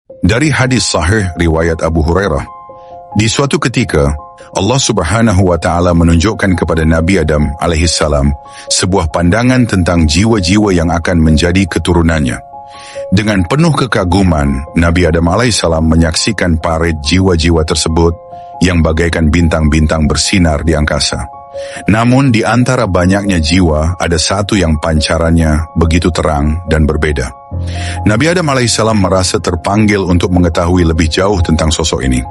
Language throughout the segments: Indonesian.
Dari hadis sahih riwayat Abu Hurairah, di suatu ketika Allah Subhanahu wa Ta'ala menunjukkan kepada Nabi Adam alaihissalam sebuah pandangan tentang jiwa-jiwa yang akan menjadi keturunannya. Dengan penuh kekaguman, Nabi Adam alaihissalam menyaksikan paret jiwa-jiwa tersebut yang bagaikan bintang-bintang bersinar di angkasa. Namun di antara banyaknya jiwa, ada satu yang pancarannya begitu terang dan berbeda. Nabi Adam alaihissalam merasa terpanggil untuk mengetahui lebih jauh tentang sosok ini.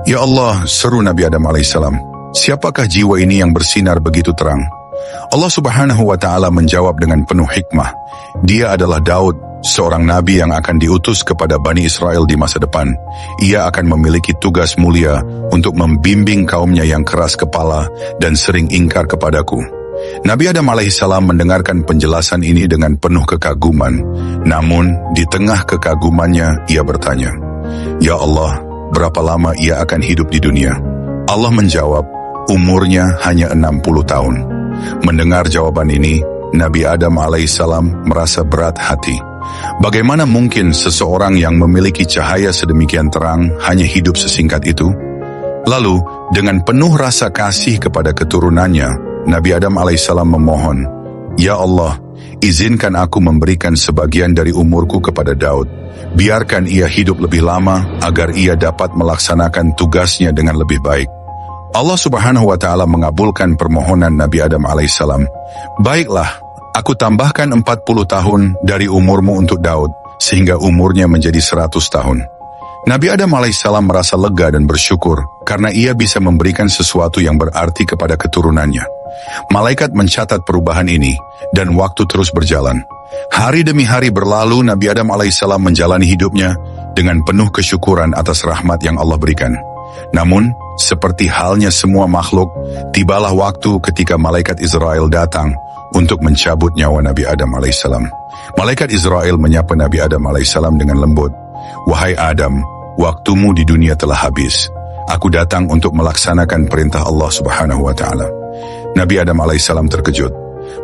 Ya Allah, seru Nabi Adam alaihissalam, siapakah jiwa ini yang bersinar begitu terang? Allah Subhanahu wa Ta'ala menjawab dengan penuh hikmah. Dia adalah Daud, seorang nabi yang akan diutus kepada Bani Israel di masa depan. Ia akan memiliki tugas mulia untuk membimbing kaumnya yang keras kepala dan sering ingkar kepadaku. Nabi Adam alaihissalam mendengarkan penjelasan ini dengan penuh kekaguman. Namun di tengah kekagumannya ia bertanya, Ya Allah, berapa lama ia akan hidup di dunia? Allah menjawab, umurnya hanya 60 tahun. Mendengar jawaban ini, Nabi Adam alaihissalam merasa berat hati. Bagaimana mungkin seseorang yang memiliki cahaya sedemikian terang hanya hidup sesingkat itu? Lalu, dengan penuh rasa kasih kepada keturunannya, Nabi Adam alaihissalam memohon, Ya Allah, izinkan aku memberikan sebagian dari umurku kepada Daud. Biarkan ia hidup lebih lama agar ia dapat melaksanakan tugasnya dengan lebih baik. Allah Subhanahu wa Ta'ala mengabulkan permohonan Nabi Adam alaihissalam. Baiklah, aku tambahkan 40 tahun dari umurmu untuk Daud, sehingga umurnya menjadi 100 tahun. Nabi Adam alaihissalam merasa lega dan bersyukur karena ia bisa memberikan sesuatu yang berarti kepada keturunannya. Malaikat mencatat perubahan ini dan waktu terus berjalan. Hari demi hari berlalu, Nabi Adam alaihissalam menjalani hidupnya dengan penuh kesyukuran atas rahmat yang Allah berikan. Namun, seperti halnya semua makhluk, tibalah waktu ketika malaikat Israel datang untuk mencabut nyawa Nabi Adam alaihissalam. Malaikat Israel menyapa Nabi Adam alaihissalam dengan lembut, Wahai Adam, waktumu di dunia telah habis. Aku datang untuk melaksanakan perintah Allah Subhanahu wa Ta'ala. Nabi Adam alaihissalam terkejut.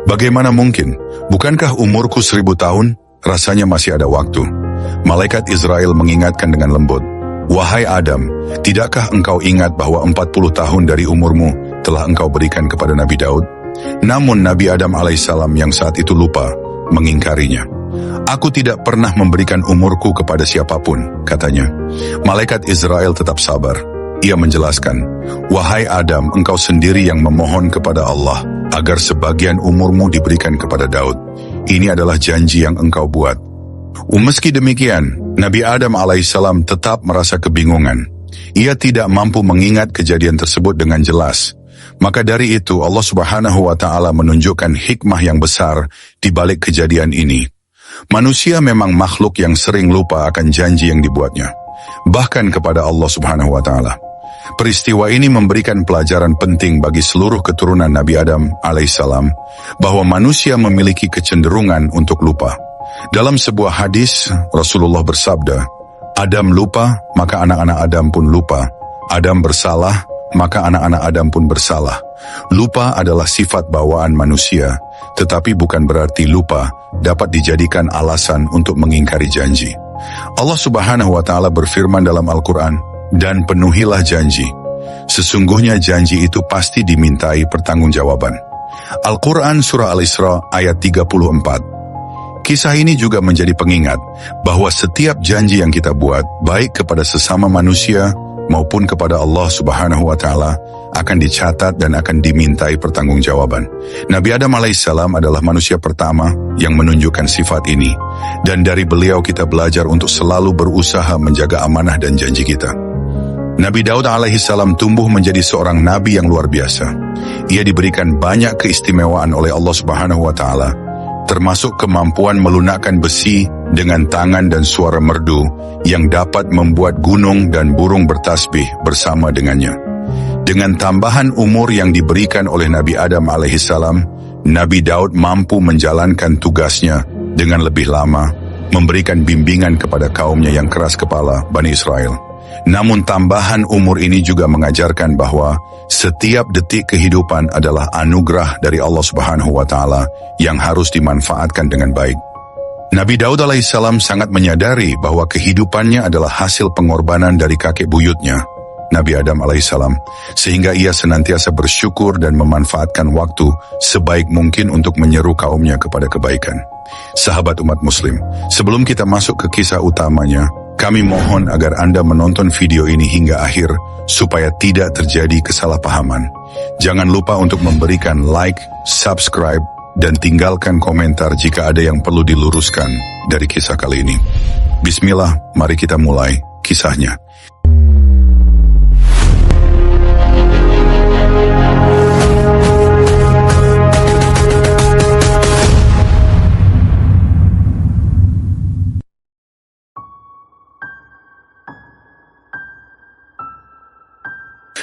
Bagaimana mungkin? Bukankah umurku 1000 tahun? Rasanya masih ada waktu. Malaikat Israel mengingatkan dengan lembut, Wahai Adam, tidakkah engkau ingat bahwa 40 tahun dari umurmu telah engkau berikan kepada Nabi Daud? Namun Nabi Adam alaihissalam yang saat itu lupa, mengingkarinya. Aku tidak pernah memberikan umurku kepada siapapun, katanya. Malaikat Israel tetap sabar. Ia menjelaskan, Wahai Adam, engkau sendiri yang memohon kepada Allah agar sebagian umurmu diberikan kepada Daud. Ini adalah janji yang engkau buat. Meski demikian, Nabi Adam alaihissalam tetap merasa kebingungan. Ia tidak mampu mengingat kejadian tersebut dengan jelas. Maka dari itu Allah Subhanahu wa Ta'ala menunjukkan hikmah yang besar di balik kejadian ini. Manusia memang makhluk yang sering lupa akan janji yang dibuatnya, bahkan kepada Allah Subhanahu wa Ta'ala. Peristiwa ini memberikan pelajaran penting bagi seluruh keturunan Nabi Adam alaihissalam bahwa manusia memiliki kecenderungan untuk lupa. Dalam sebuah hadis, Rasulullah bersabda, Adam lupa, maka anak-anak Adam pun lupa. Adam bersalah, maka anak-anak Adam pun bersalah. Lupa adalah sifat bawaan manusia, tetapi bukan berarti lupa dapat dijadikan alasan untuk mengingkari janji. Allah Subhanahu wa Ta'ala berfirman dalam Al-Quran, dan penuhilah janji. Sesungguhnya janji itu pasti dimintai pertanggungjawaban. Al-Quran Surah Al-Isra ayat 34. Kisah ini juga menjadi pengingat bahwa setiap janji yang kita buat, baik kepada sesama manusia maupun kepada Allah Subhanahu wa Ta'ala, akan dicatat dan akan dimintai pertanggungjawaban. Nabi Adam alaihissalam adalah manusia pertama yang menunjukkan sifat ini, dan dari beliau kita belajar untuk selalu berusaha menjaga amanah dan janji kita. Nabi Daud alaihissalam tumbuh menjadi seorang nabi yang luar biasa. Ia diberikan banyak keistimewaan oleh Allah Subhanahu wa Ta'ala, termasuk kemampuan melunakkan besi dengan tangan dan suara merdu yang dapat membuat gunung dan burung bertasbih bersama dengannya. Dengan tambahan umur yang diberikan oleh Nabi Adam alaihissalam, Nabi Daud mampu menjalankan tugasnya dengan lebih lama, memberikan bimbingan kepada kaumnya yang keras kepala, Bani Israel. Namun tambahan umur ini juga mengajarkan bahwa setiap detik kehidupan adalah anugerah dari Allah Subhanahu wa Ta'ala yang harus dimanfaatkan dengan baik. Nabi Daud alaihissalam sangat menyadari bahwa kehidupannya adalah hasil pengorbanan dari kakek buyutnya, Nabi Adam alaihissalam, sehingga ia senantiasa bersyukur dan memanfaatkan waktu sebaik mungkin untuk menyeru kaumnya kepada kebaikan. Sahabat umat muslim, sebelum kita masuk ke kisah utamanya, kami mohon agar Anda menonton video ini hingga akhir supaya tidak terjadi kesalahpahaman. Jangan lupa untuk memberikan like, subscribe, dan tinggalkan komentar jika ada yang perlu diluruskan dari kisah kali ini. Bismillah, mari kita mulai kisahnya.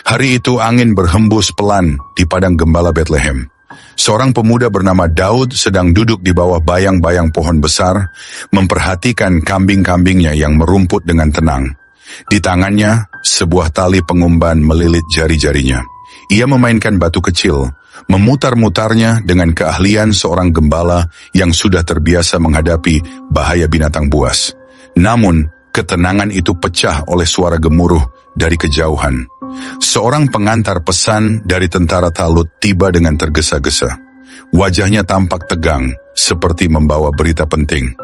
Hari itu angin berhembus pelan di padang gembala Bethlehem. Seorang pemuda bernama Daud sedang duduk di bawah bayang-bayang pohon besar, memperhatikan kambing-kambingnya yang merumput dengan tenang. Di tangannya, sebuah tali pengumban melilit jari-jarinya. Ia memainkan batu kecil, memutar-mutarnya dengan keahlian seorang gembala yang sudah terbiasa menghadapi bahaya binatang buas. Namun, ketenangan itu pecah oleh suara gemuruh dari kejauhan. Seorang pengantar pesan dari tentara Talut tiba dengan tergesa-gesa. Wajahnya tampak tegang, seperti membawa berita penting.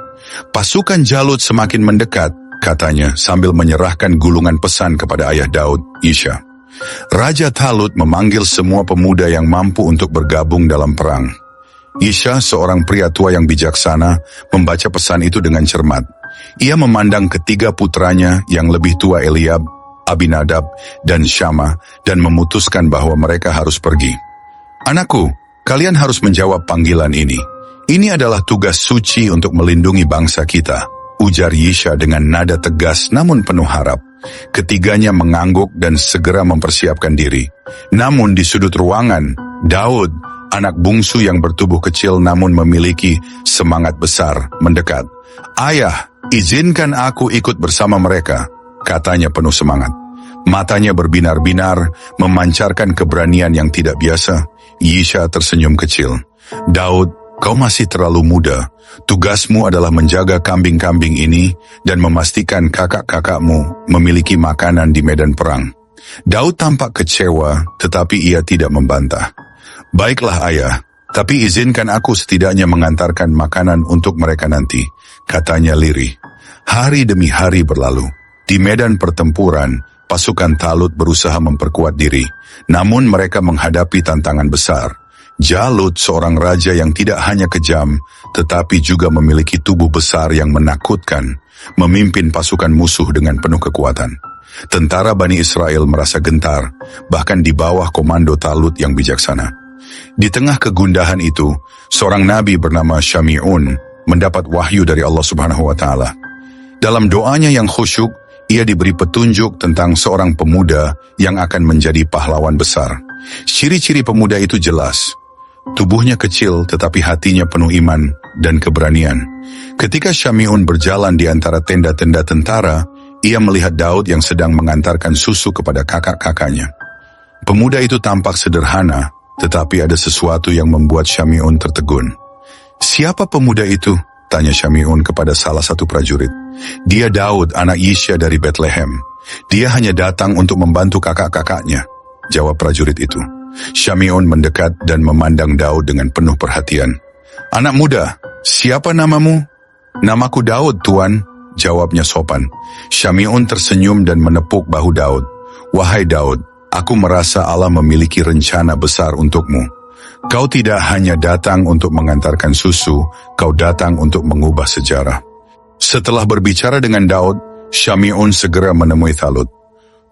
Pasukan Jalut semakin mendekat, katanya sambil menyerahkan gulungan pesan kepada ayah Daud, Isha. Raja Talut memanggil semua pemuda yang mampu untuk bergabung dalam perang. Isha, seorang pria tua yang bijaksana, membaca pesan itu dengan cermat. Ia memandang ketiga putranya yang lebih tua, Eliab, Abinadab, dan Syama, dan memutuskan bahwa mereka harus pergi. Anakku, kalian harus menjawab panggilan ini. Ini adalah tugas suci untuk melindungi bangsa kita, ujar Yisha dengan nada tegas namun penuh harap. Ketiganya mengangguk dan segera mempersiapkan diri. Namun di sudut ruangan, Daud, anak bungsu yang bertubuh kecil namun memiliki semangat besar, mendekat. Ayah, izinkan aku ikut bersama mereka, katanya penuh semangat. Matanya berbinar-binar, memancarkan keberanian yang tidak biasa. Yisha tersenyum kecil. Daud, kau masih terlalu muda. Tugasmu adalah menjaga kambing-kambing ini dan memastikan kakak-kakakmu memiliki makanan di medan perang. Daud tampak kecewa, tetapi ia tidak membantah. Baiklah ayah, tapi izinkan aku setidaknya mengantarkan makanan untuk mereka nanti, katanya lirih. Hari demi hari berlalu. Di medan pertempuran, pasukan Talut berusaha memperkuat diri, namun mereka menghadapi tantangan besar. Jalut, seorang raja yang tidak hanya kejam, tetapi juga memiliki tubuh besar yang menakutkan, memimpin pasukan musuh dengan penuh kekuatan. Tentara Bani Israel merasa gentar, bahkan di bawah komando Talut yang bijaksana. Di tengah kegundahan itu, seorang nabi bernama Syami'un mendapat wahyu dari Allah Subhanahu wa Ta'ala. Dalam doanya yang khusyuk, ia diberi petunjuk tentang seorang pemuda yang akan menjadi pahlawan besar. Ciri-ciri pemuda itu jelas. Tubuhnya kecil tetapi hatinya penuh iman dan keberanian. Ketika Syami'un berjalan di antara tenda-tenda tentara, ia melihat Daud yang sedang mengantarkan susu kepada kakak-kakaknya. Pemuda itu tampak sederhana, tetapi ada sesuatu yang membuat Syami'un tertegun. Siapa pemuda itu? Tanya Syami'un kepada salah satu prajurit. Dia Daud, anak Yisha dari Bethlehem. Dia hanya datang untuk membantu kakak-kakaknya, jawab prajurit itu. Syami'un mendekat dan memandang Daud dengan penuh perhatian. Anak muda, siapa namamu? Namaku Daud, Tuan, jawabnya sopan. Syami'un tersenyum dan menepuk bahu Daud. Wahai Daud, aku merasa Allah memiliki rencana besar untukmu. Kau tidak hanya datang untuk mengantarkan susu, kau datang untuk mengubah sejarah. Setelah berbicara dengan Daud, Syami'un segera menemui Talut.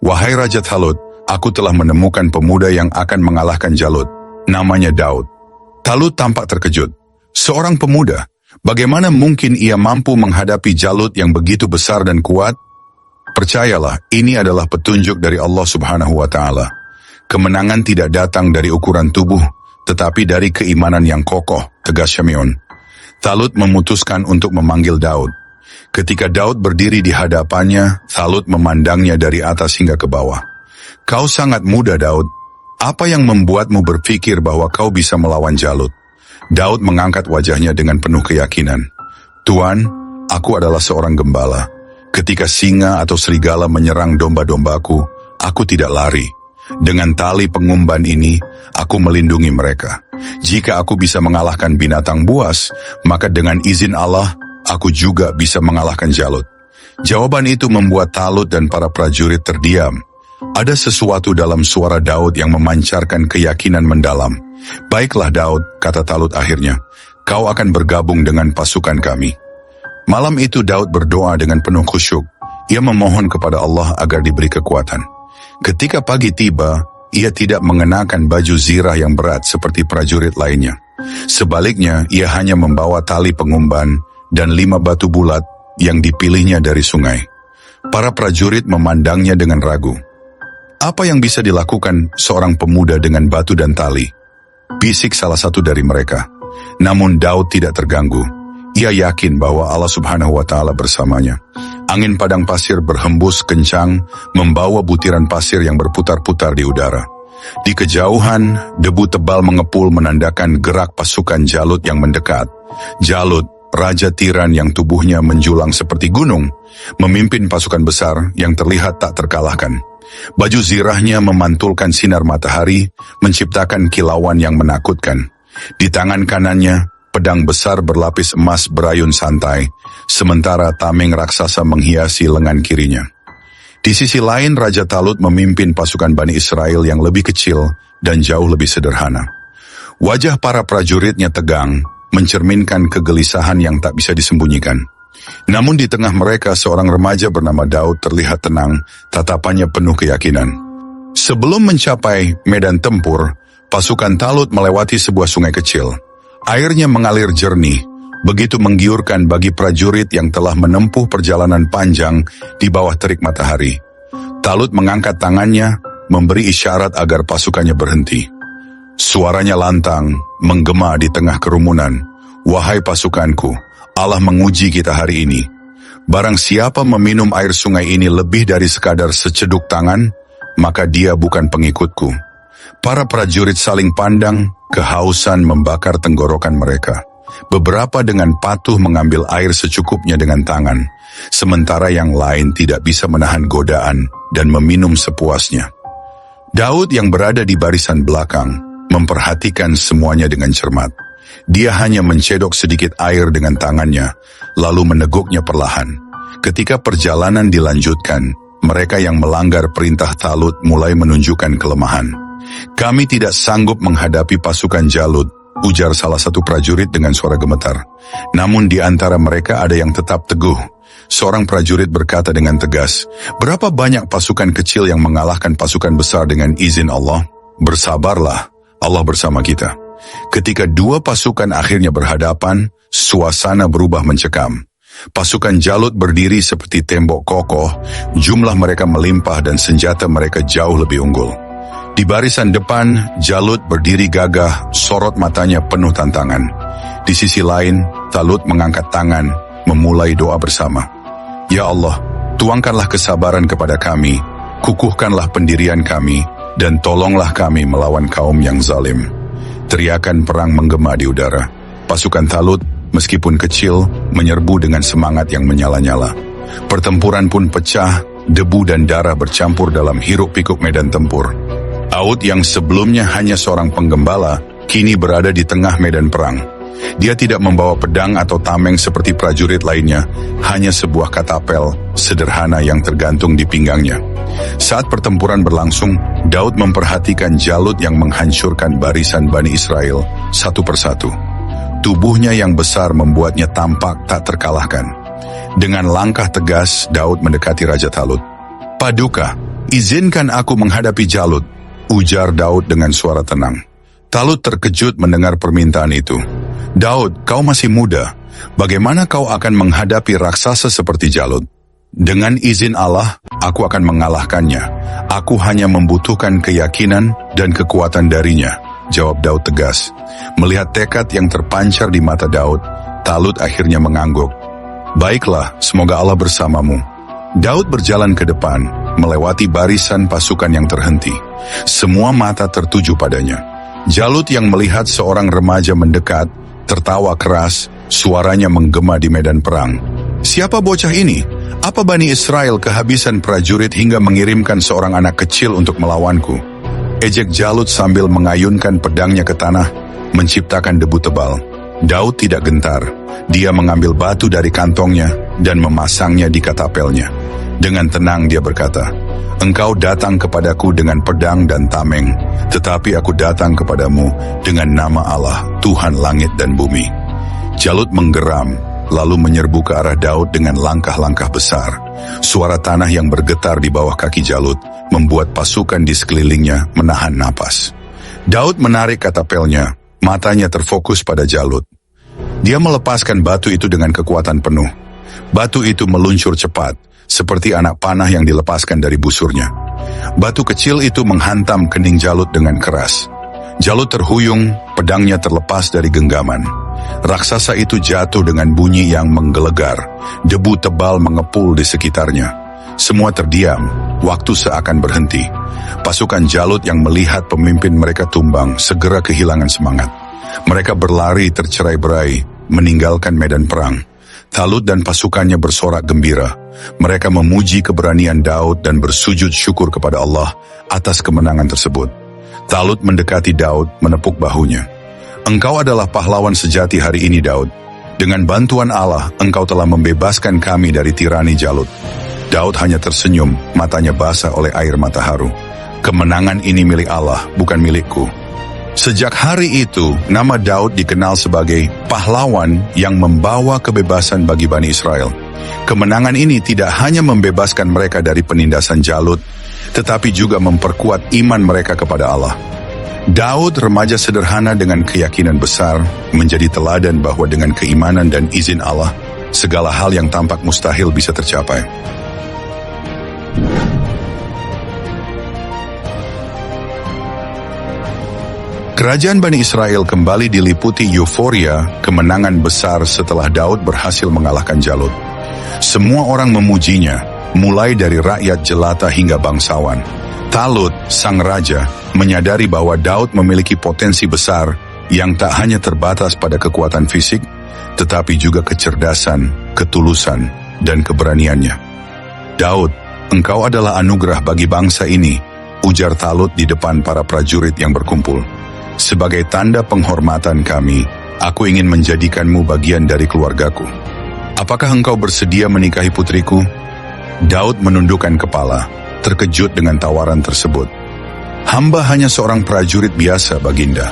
Wahai Raja Talut, aku telah menemukan pemuda yang akan mengalahkan Jalut. Namanya Daud. Talut tampak terkejut. Seorang pemuda, bagaimana mungkin ia mampu menghadapi Jalut yang begitu besar dan kuat? Percayalah, ini adalah petunjuk dari Allah Subhanahu wa Ta'ala. Kemenangan tidak datang dari ukuran tubuh, tetapi dari keimanan yang kokoh, tegas Syami'un. Talut memutuskan untuk memanggil Daud. Ketika Daud berdiri di hadapannya, Talut memandangnya dari atas hingga ke bawah. Kau sangat muda, Daud. Apa yang membuatmu berpikir bahwa kau bisa melawan Jalut? Daud mengangkat wajahnya dengan penuh keyakinan. Tuan, aku adalah seorang gembala. Ketika singa atau serigala menyerang domba-dombaku, aku tidak lari. Dengan tali pengumban ini, aku melindungi mereka. Jika aku bisa mengalahkan binatang buas, maka dengan izin Allah, aku juga bisa mengalahkan Jalut. Jawaban itu membuat Talut dan para prajurit terdiam. Ada sesuatu dalam suara Daud yang memancarkan keyakinan mendalam. Baiklah Daud, kata Talut akhirnya, kau akan bergabung dengan pasukan kami. Malam itu Daud berdoa dengan penuh khusyuk. Ia memohon kepada Allah agar diberi kekuatan. Ketika pagi tiba, ia tidak mengenakan baju zirah yang berat seperti prajurit lainnya. Sebaliknya, ia hanya membawa tali pengumban dan 5 batu bulat yang dipilihnya dari sungai. Para prajurit memandangnya dengan ragu. Apa yang bisa dilakukan seorang pemuda dengan batu dan tali? Bisik salah satu dari mereka. Namun Daud tidak terganggu. Ia yakin bahwa Allah Subhanahu wa Ta'ala bersamanya. Angin padang pasir berhembus kencang, membawa butiran pasir yang berputar-putar di udara. Di kejauhan, debu tebal mengepul menandakan gerak pasukan Jalut yang mendekat. Jalut, raja tiran yang tubuhnya menjulang seperti gunung, memimpin pasukan besar yang terlihat tak terkalahkan. Baju zirahnya memantulkan sinar matahari, menciptakan kilauan yang menakutkan. Di tangan kanannya, pedang besar berlapis emas berayun santai, sementara tameng raksasa menghiasi lengan kirinya. Di sisi lain, Raja Talut memimpin pasukan Bani Israel yang lebih kecil dan jauh lebih sederhana. Wajah para prajuritnya tegang, mencerminkan kegelisahan yang tak bisa disembunyikan. Namun di tengah mereka, seorang remaja bernama Daud terlihat tenang, tatapannya penuh keyakinan. Sebelum mencapai medan tempur, pasukan Talut melewati sebuah sungai kecil. Airnya mengalir jernih, begitu menggiurkan bagi prajurit yang telah menempuh perjalanan panjang di bawah terik matahari. Talut mengangkat tangannya, memberi isyarat agar pasukannya berhenti. Suaranya lantang, menggema di tengah kerumunan. Wahai pasukanku, Allah menguji kita hari ini. Barang siapa meminum air sungai ini lebih dari sekadar seceduk tangan, maka dia bukan pengikutku. Para prajurit saling pandang, kehausan membakar tenggorokan mereka. Beberapa dengan patuh mengambil air secukupnya dengan tangan, sementara yang lain tidak bisa menahan godaan dan meminum sepuasnya. Daud yang berada di barisan belakang, memperhatikan semuanya dengan cermat. Dia hanya mencedok sedikit air dengan tangannya, lalu meneguknya perlahan. Ketika perjalanan dilanjutkan, mereka yang melanggar perintah Talut mulai menunjukkan kelemahan. Kami tidak sanggup menghadapi pasukan Jalut, ujar salah satu prajurit dengan suara gemetar. Namun di antara mereka ada yang tetap teguh. Seorang prajurit berkata dengan tegas, berapa banyak pasukan kecil yang mengalahkan pasukan besar dengan izin Allah? Bersabarlah, Allah bersama kita. Ketika dua pasukan akhirnya berhadapan, suasana berubah mencekam. Pasukan Jalut berdiri seperti tembok kokoh, jumlah mereka melimpah dan senjata mereka jauh lebih unggul. Di barisan depan, Jalut berdiri gagah, sorot matanya penuh tantangan. Di sisi lain, Talut mengangkat tangan, memulai doa bersama. Ya Allah, tuangkanlah kesabaran kepada kami, kukuhkanlah pendirian kami, dan tolonglah kami melawan kaum yang zalim. Teriakan perang menggema di udara. Pasukan Talut, meskipun kecil, menyerbu dengan semangat yang menyala-nyala. Pertempuran pun pecah, debu dan darah bercampur dalam hiruk-pikuk medan tempur. Daud yang sebelumnya hanya seorang penggembala, kini berada di tengah medan perang. Dia tidak membawa pedang atau tameng seperti prajurit lainnya, hanya sebuah katapel sederhana yang tergantung di pinggangnya. Saat pertempuran berlangsung, Daud memperhatikan Jalut yang menghancurkan barisan Bani Israel satu persatu. Tubuhnya yang besar membuatnya tampak tak terkalahkan. Dengan langkah tegas, Daud mendekati Raja Talut. Paduka, izinkan aku menghadapi Jalut, ujar Daud dengan suara tenang. Talut terkejut mendengar permintaan itu. Daud, kau masih muda. Bagaimana kau akan menghadapi raksasa seperti Jalut? Dengan izin Allah, aku akan mengalahkannya. Aku hanya membutuhkan keyakinan dan kekuatan darinya, jawab Daud tegas. Melihat tekad yang terpancar di mata Daud, Talut akhirnya mengangguk. Baiklah, semoga Allah bersamamu. Daud berjalan ke depan, melewati barisan pasukan yang terhenti. Semua mata tertuju padanya. Jalut yang melihat seorang remaja mendekat, tertawa keras, Suaranya menggema di medan perang. Siapa bocah ini? Apa Bani Israel kehabisan prajurit hingga mengirimkan seorang anak kecil untuk melawanku? Ejek Jalut sambil mengayunkan pedangnya ke tanah, menciptakan debu tebal. Daud tidak gentar. Dia mengambil batu dari kantongnya dan memasangnya di katapelnya. Dengan tenang dia berkata, "Engkau datang kepadaku dengan pedang dan tameng, tetapi aku datang kepadamu dengan nama Allah, Tuhan langit dan bumi." Jalut menggeram, lalu menyerbu ke arah Daud dengan langkah-langkah besar. Suara tanah yang bergetar di bawah kaki Jalut membuat pasukan di sekelilingnya menahan napas. Daud menarik katapelnya, matanya terfokus pada Jalut. Dia melepaskan batu itu dengan kekuatan penuh. Batu itu meluncur cepat, seperti anak panah yang dilepaskan dari busurnya. Batu kecil itu menghantam kening Jalut dengan keras. Jalut terhuyung, pedangnya terlepas dari genggaman. Raksasa itu jatuh dengan bunyi yang menggelegar. Debu tebal mengepul di sekitarnya. Semua terdiam, waktu seakan berhenti. Pasukan Jalut yang melihat pemimpin mereka tumbang segera kehilangan semangat. Mereka berlari tercerai-berai, meninggalkan medan perang. Talut dan pasukannya bersorak gembira. Mereka memuji keberanian Daud dan bersujud syukur kepada Allah atas kemenangan tersebut. Talut mendekati Daud, menepuk bahunya. "Engkau adalah pahlawan sejati hari ini, Daud. Dengan bantuan Allah, engkau telah membebaskan kami dari tirani Jalut." Daud hanya tersenyum, matanya basah oleh air mata haru. "Kemenangan ini milik Allah, bukan milikku." Sejak hari itu, nama Daud dikenal sebagai pahlawan yang membawa kebebasan bagi Bani Israel. Kemenangan ini tidak hanya membebaskan mereka dari penindasan Jalut, tetapi juga memperkuat iman mereka kepada Allah. Daud, remaja sederhana dengan keyakinan besar, menjadi teladan bahwa dengan keimanan dan izin Allah, segala hal yang tampak mustahil bisa tercapai. Kerajaan Bani Israel kembali diliputi euforia kemenangan besar setelah Daud berhasil mengalahkan Jalut. Semua orang memujinya, mulai dari rakyat jelata hingga bangsawan. Talut, sang raja, menyadari bahwa Daud memiliki potensi besar yang tak hanya terbatas pada kekuatan fisik, tetapi juga kecerdasan, ketulusan, dan keberaniannya. "Daud, engkau adalah anugerah bagi bangsa ini," ujar Talut di depan para prajurit yang berkumpul. "Sebagai tanda penghormatan kami, aku ingin menjadikanmu bagian dari keluargaku. Apakah engkau bersedia menikahi putriku?" Daud menundukkan kepala, terkejut dengan tawaran tersebut. "Hamba hanya seorang prajurit biasa, Baginda.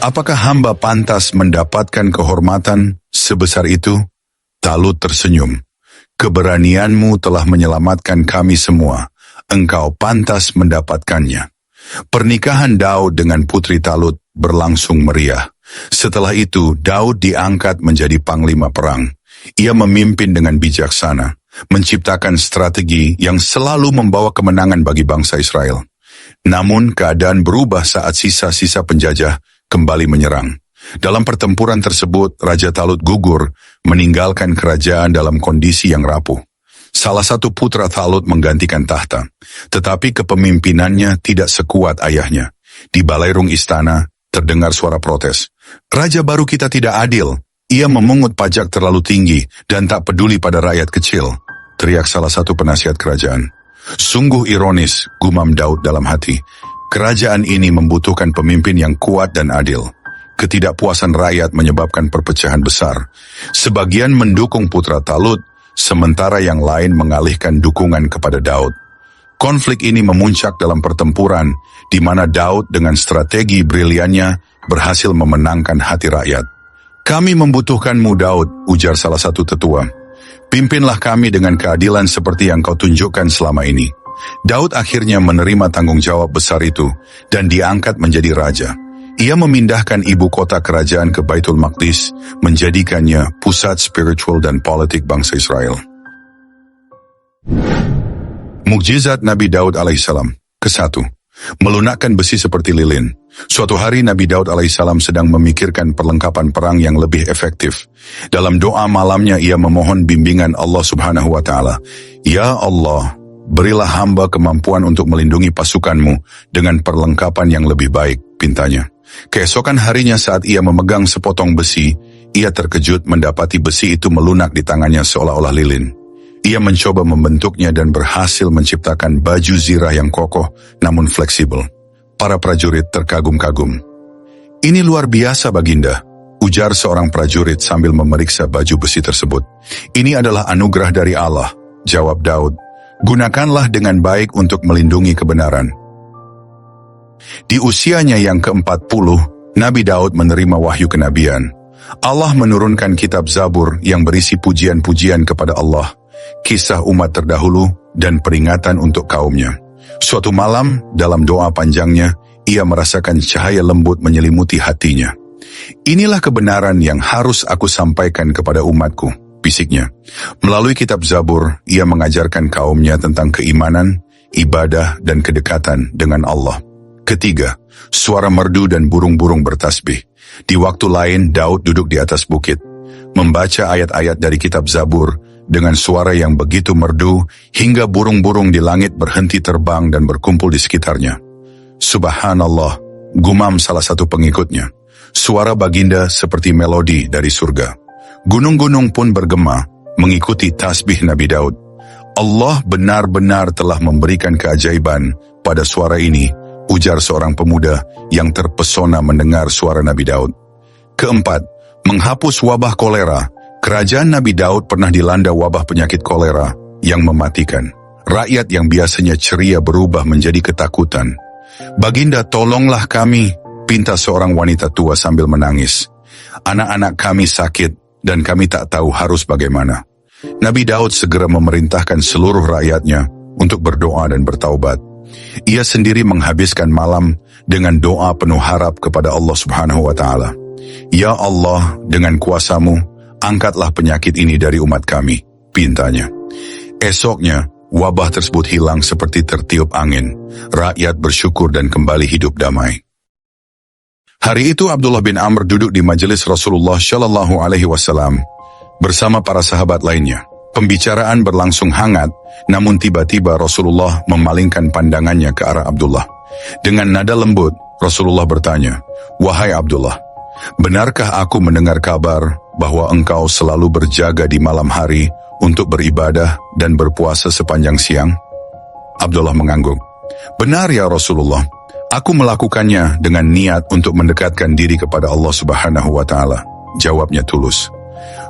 Apakah hamba pantas mendapatkan kehormatan sebesar itu?" Talut tersenyum. "Keberanianmu telah menyelamatkan kami semua. Engkau pantas mendapatkannya." Pernikahan Daud dengan putri Talut berlangsung meriah. Setelah itu, Daud diangkat menjadi panglima perang. Ia memimpin dengan bijaksana, menciptakan strategi yang selalu membawa kemenangan bagi bangsa Israel. Namun, keadaan berubah saat sisa-sisa penjajah kembali menyerang. Dalam pertempuran tersebut, Raja Talut gugur, meninggalkan kerajaan dalam kondisi yang rapuh. Salah satu putra Talut menggantikan tahta, tetapi kepemimpinannya tidak sekuat ayahnya. Di balairung istana, terdengar suara protes. "Raja baru kita tidak adil. Ia memungut pajak terlalu tinggi dan tak peduli pada rakyat kecil," teriak salah satu penasihat kerajaan. "Sungguh ironis," gumam Daud dalam hati. "Kerajaan ini membutuhkan pemimpin yang kuat dan adil." Ketidakpuasan rakyat menyebabkan perpecahan besar. Sebagian mendukung putra Talut, sementara yang lain mengalihkan dukungan kepada Daud. Konflik ini memuncak dalam pertempuran, di mana Daud dengan strategi briliannya berhasil memenangkan hati rakyat. "Kami membutuhkanmu, Daud," ujar salah satu tetua. "Pimpinlah kami dengan keadilan seperti yang kau tunjukkan selama ini." Daud akhirnya menerima tanggung jawab besar itu, dan diangkat menjadi raja. Ia memindahkan ibu kota kerajaan ke Baitul Maqdis, menjadikannya pusat spiritual dan politik bangsa Israel. Mukjizat Nabi Daud alaihissalam. Ke-1. Melunakkan besi seperti lilin. Suatu hari Nabi Daud alaihissalam sedang memikirkan perlengkapan perang yang lebih efektif. Dalam doa malamnya ia memohon bimbingan Allah subhanahu wa ta'ala. "Ya Allah, berilah hamba kemampuan untuk melindungi pasukanmu dengan perlengkapan yang lebih baik," pintanya. Keesokan harinya saat ia memegang sepotong besi, ia terkejut mendapati besi itu melunak di tangannya seolah-olah lilin. Ia mencoba membentuknya dan berhasil menciptakan baju zirah yang kokoh namun fleksibel. Para prajurit terkagum-kagum. "Ini luar biasa, Baginda," ujar seorang prajurit sambil memeriksa baju besi tersebut. "Ini adalah anugerah dari Allah," jawab Daud. "Gunakanlah dengan baik untuk melindungi kebenaran." Di usianya yang ke-40, Nabi Daud menerima wahyu kenabian. Allah menurunkan kitab Zabur yang berisi pujian-pujian kepada Allah, kisah umat terdahulu, dan peringatan untuk kaumnya. Suatu malam, dalam doa panjangnya, ia merasakan cahaya lembut menyelimuti hatinya. "Inilah kebenaran yang harus aku sampaikan kepada umatku," bisiknya. Melalui kitab Zabur, ia mengajarkan kaumnya tentang keimanan, ibadah, dan kedekatan dengan Allah. Ketiga, suara merdu dan burung-burung bertasbih. Di waktu lain, Daud duduk di atas bukit, membaca ayat-ayat dari kitab Zabur dengan suara yang begitu merdu hingga burung-burung di langit berhenti terbang dan berkumpul di sekitarnya. "Subhanallah," gumam salah satu pengikutnya. "Suara Baginda seperti melodi dari surga." Gunung-gunung pun bergema mengikuti tasbih Nabi Daud. "Allah benar-benar telah memberikan keajaiban pada suara ini," ujar seorang pemuda yang terpesona mendengar suara Nabi Daud. Keempat, menghapus wabah kolera. Kerajaan Nabi Daud pernah dilanda wabah penyakit kolera yang mematikan. Rakyat yang biasanya ceria berubah menjadi ketakutan. "Baginda, tolonglah kami," pinta seorang wanita tua sambil menangis. "Anak-anak kami sakit dan kami tak tahu harus bagaimana." Nabi Daud segera memerintahkan seluruh rakyatnya untuk berdoa dan bertaubat. Ia sendiri menghabiskan malam dengan doa penuh harap kepada Allah Subhanahu wa Ta'ala. "Ya Allah, dengan kuasa-Mu, angkatlah penyakit ini dari umat kami," pintanya. Esoknya, wabah tersebut hilang seperti tertiup angin. Rakyat bersyukur dan kembali hidup damai. Hari itu Abdullah bin Amr duduk di majelis Rasulullah Shallallahu Alaihi Wasallam bersama para sahabat lainnya. Pembicaraan berlangsung hangat, namun tiba-tiba Rasulullah memalingkan pandangannya ke arah Abdullah. Dengan nada lembut, Rasulullah bertanya, "Wahai Abdullah, benarkah aku mendengar kabar bahwa engkau selalu berjaga di malam hari untuk beribadah dan berpuasa sepanjang siang?" Abdullah mengangguk. "Benar ya Rasulullah, aku melakukannya dengan niat untuk mendekatkan diri kepada Allah Subhanahu wa Ta'ala," jawabnya tulus.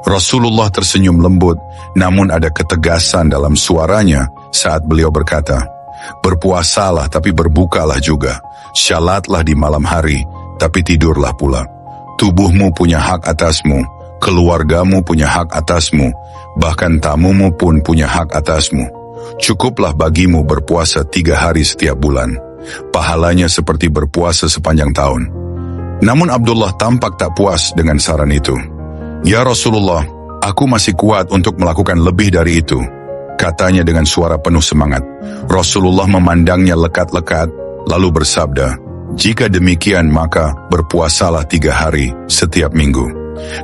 Rasulullah tersenyum lembut, namun ada ketegasan dalam suaranya saat beliau berkata, "Berpuasalah tapi berbukalah juga, syalatlah di malam hari, tapi tidurlah pula. Tubuhmu punya hak atasmu, keluargamu punya hak atasmu, bahkan tamumu pun punya hak atasmu. Cukuplah bagimu berpuasa 3 hari setiap bulan. Pahalanya seperti berpuasa sepanjang tahun." Namun Abdullah tampak tak puas dengan saran itu. "Ya Rasulullah, aku masih kuat untuk melakukan lebih dari itu," katanya dengan suara penuh semangat. Rasulullah memandangnya lekat-lekat, lalu bersabda, "Jika demikian maka berpuasalah 3 hari setiap minggu."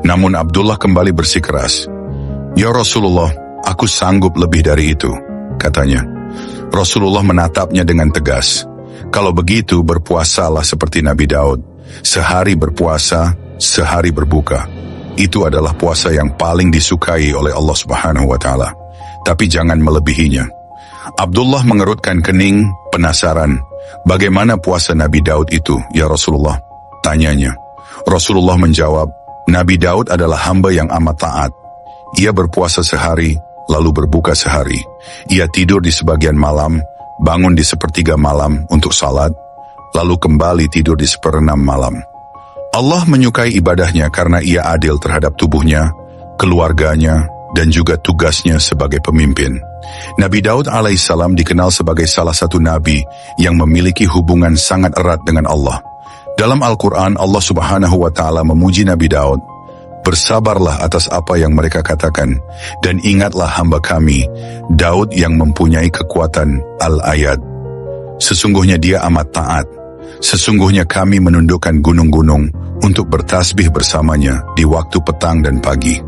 Namun Abdullah kembali bersikeras. "Ya Rasulullah, aku sanggup lebih dari itu," katanya. Rasulullah menatapnya dengan tegas. "Kalau begitu berpuasalah seperti Nabi Daud, sehari berpuasa, sehari berbuka. Itu adalah puasa yang paling disukai oleh Allah Subhanahu wa Ta'ala. Tapi jangan melebihinya." Abdullah mengerutkan kening, penasaran. "Bagaimana puasa Nabi Daud itu, ya Rasulullah?" tanyanya. Rasulullah menjawab, "Nabi Daud adalah hamba yang amat taat. Ia berpuasa sehari, lalu berbuka sehari. Ia tidur di sebagian malam, bangun di 1/3 malam untuk salat, lalu kembali tidur di 1/6 malam. Allah menyukai ibadahnya karena ia adil terhadap tubuhnya, keluarganya, dan juga tugasnya sebagai pemimpin." Nabi Daud alaihissalam dikenal sebagai salah satu nabi yang memiliki hubungan sangat erat dengan Allah. Dalam Al-Quran, Allah Subhanahu wa Ta'ala memuji Nabi Daud, "Bersabarlah atas apa yang mereka katakan, dan ingatlah hamba kami, Daud yang mempunyai kekuatan." Al-Ayat. "Sesungguhnya dia amat taat. Sesungguhnya kami menundukkan gunung-gunung untuk bertasbih bersamanya di waktu petang dan pagi.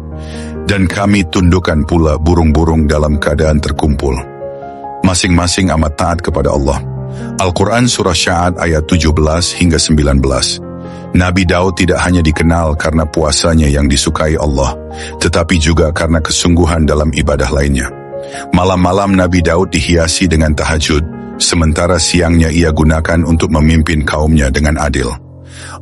Dan kami tundukkan pula burung-burung dalam keadaan terkumpul." Masing-masing amat taat kepada Allah. Al-Quran Surah Sya'ad ayat 17 hingga 19. Nabi Daud tidak hanya dikenal karena puasanya yang disukai Allah, tetapi juga karena kesungguhan dalam ibadah lainnya. Malam-malam Nabi Daud dihiasi dengan tahajud, sementara siangnya ia gunakan untuk memimpin kaumnya dengan adil.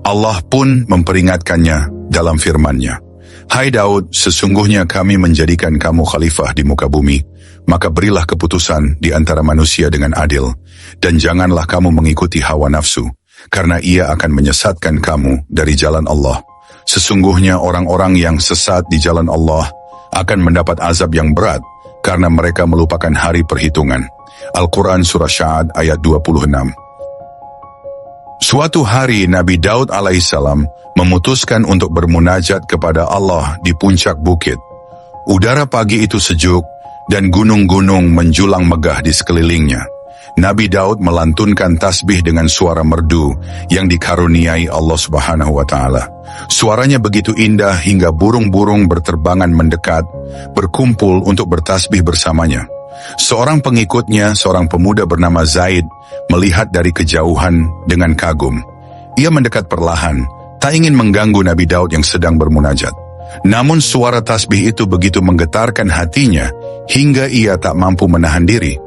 Allah pun memperingatkannya dalam firman-Nya, "Hai Daud, sesungguhnya kami menjadikan kamu khalifah di muka bumi, maka berilah keputusan di antara manusia dengan adil, dan janganlah kamu mengikuti hawa nafsu, karena ia akan menyesatkan kamu dari jalan Allah. Sesungguhnya orang-orang yang sesat di jalan Allah akan mendapat azab yang berat, karena mereka melupakan hari perhitungan." Al-Quran Surah Sya'ad ayat 26. Suatu hari Nabi Daud alaihissalam memutuskan untuk bermunajat kepada Allah di puncak bukit. Udara pagi itu sejuk dan gunung-gunung menjulang megah di sekelilingnya. Nabi Daud melantunkan tasbih dengan suara merdu yang dikaruniai Allah Subhanahu wa Ta'ala. Suaranya begitu indah hingga burung-burung berterbangan mendekat, berkumpul untuk bertasbih bersamanya. Seorang pengikutnya, seorang pemuda bernama Zaid, melihat dari kejauhan dengan kagum. Ia mendekat perlahan, tak ingin mengganggu Nabi Daud yang sedang bermunajat. Namun suara tasbih itu begitu menggetarkan hatinya, hingga ia tak mampu menahan diri.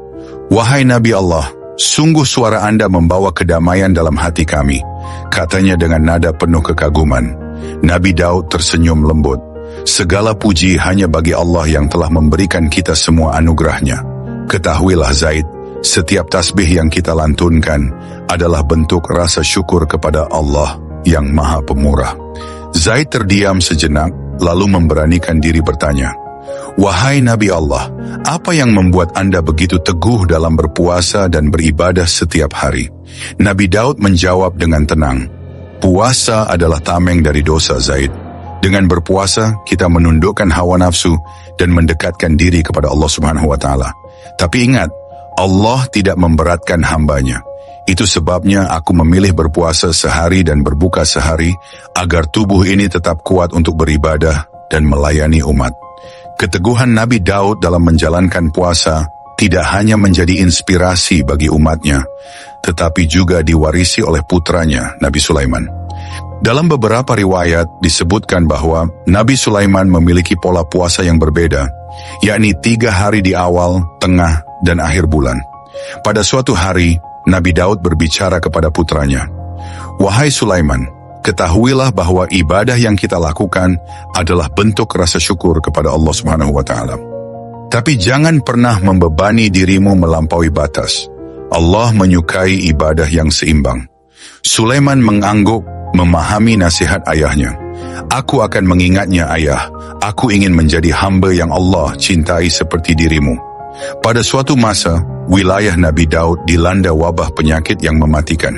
"Wahai Nabi Allah, sungguh suara Anda membawa kedamaian dalam hati kami," katanya dengan nada penuh kekaguman. Nabi Daud tersenyum lembut. "Segala puji hanya bagi Allah yang telah memberikan kita semua anugerahnya. Ketahuilah Zaid, setiap tasbih yang kita lantunkan adalah bentuk rasa syukur kepada Allah yang Maha Pemurah." Zaid terdiam sejenak, lalu memberanikan diri bertanya, "Wahai Nabi Allah, apa yang membuat Anda begitu teguh dalam berpuasa dan beribadah setiap hari?" Nabi Daud menjawab dengan tenang, "Puasa adalah tameng dari dosa, Zaid. Dengan berpuasa, kita menundukkan hawa nafsu dan mendekatkan diri kepada Allah Subhanahu wa Ta'ala. Tapi ingat, Allah tidak memberatkan hambanya. Itu sebabnya aku memilih berpuasa sehari dan berbuka sehari, agar tubuh ini tetap kuat untuk beribadah dan melayani umat." Keteguhan Nabi Daud dalam menjalankan puasa tidak hanya menjadi inspirasi bagi umatnya, tetapi juga diwarisi oleh putranya, Nabi Sulaiman. Dalam beberapa riwayat disebutkan bahwa Nabi Sulaiman memiliki pola puasa yang berbeda, yakni 3 hari di awal, tengah, dan akhir bulan. Pada suatu hari, Nabi Daud berbicara kepada putranya, "Wahai Sulaiman, ketahuilah bahwa ibadah yang kita lakukan adalah bentuk rasa syukur kepada Allah Subhanahu wa Ta'ala. Tapi jangan pernah membebani dirimu melampaui batas. Allah menyukai ibadah yang seimbang." Sulaiman mengangguk, memahami nasihat ayahnya. "Aku akan mengingatnya, ayah. Aku ingin menjadi hamba yang Allah cintai seperti dirimu." Pada suatu masa, wilayah Nabi Daud dilanda wabah penyakit yang mematikan.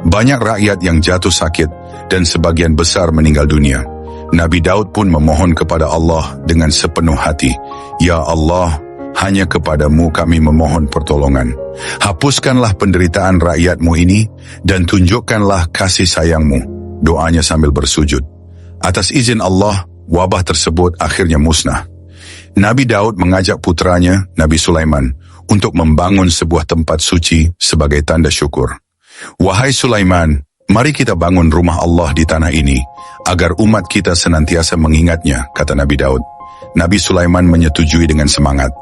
Banyak rakyat yang jatuh sakit dan sebagian besar meninggal dunia. Nabi Daud pun memohon kepada Allah dengan sepenuh hati, "Ya Allah, hanya kepadamu kami memohon pertolongan. Hapuskanlah penderitaan rakyatmu ini dan tunjukkanlah kasih sayangmu." Doanya sambil bersujud. Atas izin Allah, wabah tersebut akhirnya musnah. Nabi Daud mengajak putranya, Nabi Sulaiman, untuk membangun sebuah tempat suci sebagai tanda syukur. "Wahai Sulaiman, mari kita bangun rumah Allah di tanah ini, agar umat kita senantiasa mengingatnya," kata Nabi Daud. Nabi Sulaiman menyetujui dengan semangat.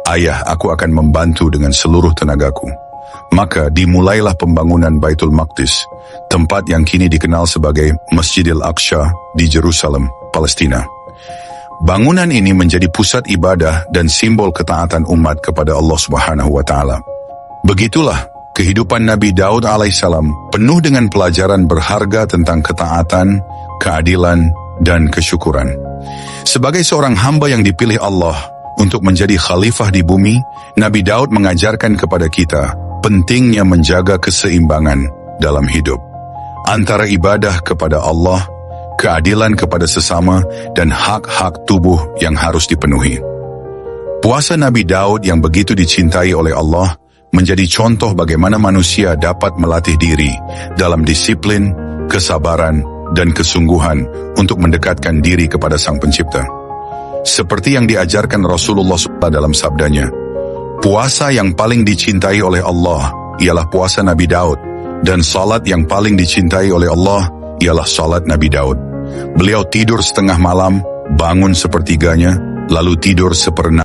"Ayah, aku akan membantu dengan seluruh tenagaku." Maka dimulailah pembangunan Baitul Maqdis, tempat yang kini dikenal sebagai Masjidil Aqsa di Jerusalem, Palestina. Bangunan ini menjadi pusat ibadah dan simbol ketaatan umat kepada Allah Subhanahu wa Ta'ala. Begitulah kehidupan Nabi Daud alaihissalam, penuh dengan pelajaran berharga tentang ketaatan, keadilan, dan kesyukuran. Sebagai seorang hamba yang dipilih Allah untuk menjadi khalifah di bumi, Nabi Daud mengajarkan kepada kita pentingnya menjaga keseimbangan dalam hidup, antara ibadah kepada Allah, keadilan kepada sesama, dan hak-hak tubuh yang harus dipenuhi. Puasa Nabi Daud yang begitu dicintai oleh Allah menjadi contoh bagaimana manusia dapat melatih diri dalam disiplin, kesabaran, dan kesungguhan untuk mendekatkan diri kepada Sang Pencipta. Seperti yang diajarkan Rasulullah SAW dalam sabdanya, "Puasa yang paling dicintai oleh Allah ialah puasa Nabi Daud, dan salat yang paling dicintai oleh Allah ialah salat Nabi Daud. Beliau tidur setengah malam, bangun sepertiganya, lalu tidur seperenam.